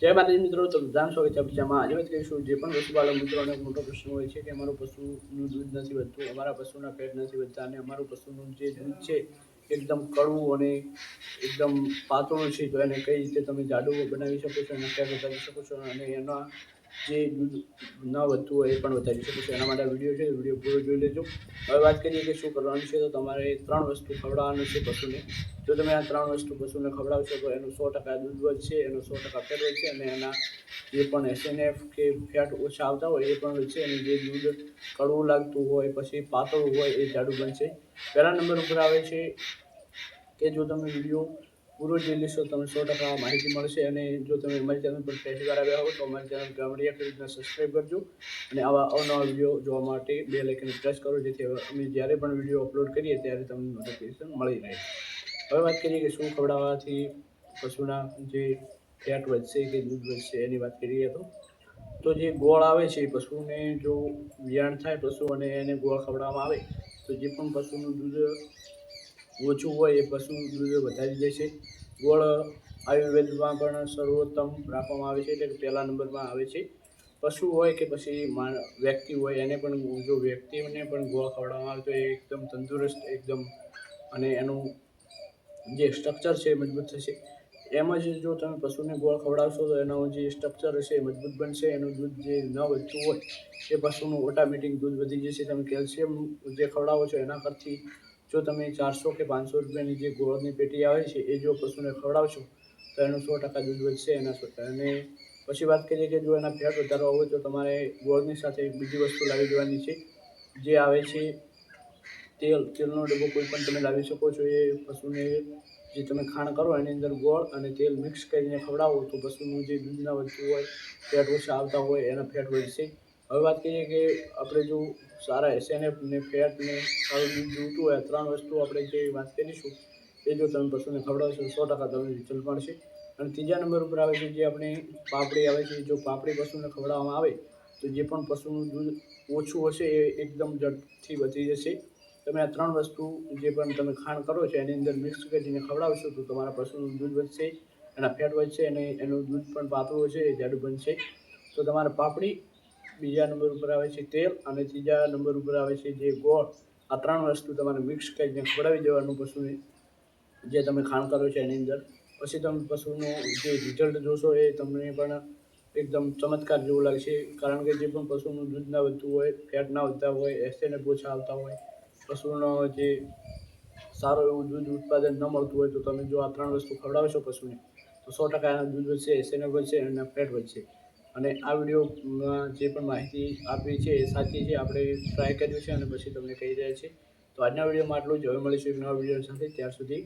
જય માતાજી મિત્રો, તમે જાણશો કે ચર્ચામાં આજે વાત કરીશું જે પણ પશુપાલક મિત્રોને મોટો પ્રશ્ન હોય છે કે અમારું પશુનું દૂધ નથી વધતું, અમારા પશુના પેટ નથી વધતા અને અમારું પશુનું જે દૂધ છે એકદમ કડવું અને એકદમ પાતળું છે, તો એને કઈ રીતે તમે જાડું બનાવી શકો છો, એને પેટ વધારી શકો છો અને એના જે દૂધ ન વધતું હોય એ પણ વધારી શકો છો. એના માટે વિડીયો છે, વિડીયો પૂરો જોઈ લેજો. હવે વાત કરીએ કે શું કરવાનું છે, તો તમારે 3 વસ્તુ ખવડાવવાનું છે પશુને. જો તમે આ 3 વસ્તુ પશુને ખવડાવશો તો એનું 100% દૂધ વધશે, એનું 100% ફેટ વધશે અને એના જે પણ એસએનએફ કે ફેટ ઓછા આવતા હોય એ પણ વધશે અને જે દૂધ કડવું લાગતું હોય પછી પાતળું હોય એ જાડું બનશે. પહેલા નંબર ઉપર આવે છે કે જો તમે વિડીયો પૂરો જોઈ લેશો તમને 100% માહિતી મળશે. અને જો તમે અમારી ચેનલ પર પહેલી વાર આવ્યા હો તો અમારી ચેનલ ગામડિયા ખેડૂતને સબસ્ક્રાઈબ કરજો અને આવા અવનવા વિડીયો જોવા માટે બેલ આઇકન પ્રેસ કરો, જેથી અમે જ્યારે પણ વિડીયો અપલોડ કરીએ ત્યારે તમને નોટિફિકેશન મળી રહે. હવે વાત કરીએ કે શું ખવડાવવાથી પશુના જે ફેટ વધશે કે દૂધ વધશે એની વાત કરીએ તો જે ગોળ આવે છે પશુને જો વિયાણ થાય પશુ અને એને ગોળ ખવડાવવામાં આવે તો જે પણ પશુનું દૂધ ઓછું હોય એ પશુનું દૂધ વધારી દેશે. ગોળ આયુર્વેદમાં પણ સર્વોત્તમ રાખવામાં આવે છે, એટલે કે પહેલા નંબરમાં આવે છે. પશુ હોય કે પછી વ્યક્તિ હોય એને પણ જો વ્યક્તિને પણ ગોળ ખવડાવવામાં આવે તો એ એકદમ તંદુરસ્ત એકદમ અને એનું જે સ્ટ્રક્ચર છે એ મજબૂત થશે. એમ જ જો તમે પશુને ગોળ ખવડાવશો તો એનો જે સ્ટ્રક્ચર હશે એ મજબૂત બનશે. એનું દૂધ જે ન વધતું હોય એ પશુનું ઓટોમેટિક દૂધ વધી જશે. તમે કેલ્શિયમ જે ખવડાવો છો એના પરથી જો તમે 400 કે 500 રૂપિયાની જે ગોળની પેટી આવે છે એ જો પશુને ખવડાવશો તો એનું 100% દૂધ વધશે એના. અને પછી વાત કરીએ કે જો એના ફેટ વધારવા હોય તો તમારે ગોળની સાથે બીજી વસ્તુ લાવી દેવાની છે, જે આવે છે તેલનો ડબ્બો કોઈ પણ તમે લાવી શકો છો. એ પશુને જે તમે ખાણ કરો એની અંદર ગોળ અને તેલ મિક્સ કરીને ખવડાવો તો પશુનું જે દૂધ ના વધતું હોય ફેટ ઓછા આવતા હોય એના ફેટ વધશે. હવે વાત કરીએ કે આપણે જો સારા એસએનએફ ને ફેટ ને સારું દૂધ જોઈતું હોય 3 વસ્તુ આપણે જે વાત કરીશું એ જો તમે પશુને ખવડાવશો 100% તમને રિઝલ્ટ મળશે. અને ત્રીજા નંબર ઉપર આવે છે જે આપણી પાપડી આવે છે. જો પાપડી પશુને ખવડાવવામાં આવે તો જે પણ પશુનું દૂધ ઓછું હશે એ એકદમ ઝડપથી વધી જશે. તમે આ 3 વસ્તુ જે પણ તમે ખાણ કરો છો એની અંદર મિક્સ કરીને ખવડાવશો તો તમારા પશુનું દૂધ વધશે, એના ફેટ વધશે અને એનું દૂધ પણ પાતળું હશે, એ જાડું બનશે. તો તમારે પાપડી, બીજા નંબર ઉપર આવે છે તેલ અને ત્રીજા નંબર ઉપર આવે છે જે ગોળ. આ 3 વસ્તુ તમારે મિક્સ કરીને ખવડાવી દેવાનું પશુને જે તમે ખાણ કરો છો એની અંદર. પછી તમે પશુનું જે રિઝલ્ટ જોશો એ તમને પણ એકદમ ચમત્કાર જેવું લાગશે, કારણ કે જે પણ પશુનું દૂધ ના વધતું હોય, ફેટ ના વધતા હોય, એસએનએફ ઓછા આવતા હોય, પશુનો જે સારું એવું દૂધ ઉત્પાદન ન મળતું હોય તો તમે જો આ 3 વસ્તુ ખવડાવશો પશુને તો 100% એના દૂધ વધશે, એસએનએફ વધશે અને ફેટ વધશે. અને આ વિડીયોમાં જે પણ માહિતી આપી છે એ સાચી છે, આપણે ટ્રાય કર્યું છે અને પછી તમને કહી રહ્યા છીએ. તો આજના વિડીયોમાં આટલું જ. હવે મળીશું એક નવા વિડીયો સાથે, ત્યાર સુધી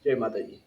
જય માતાજી.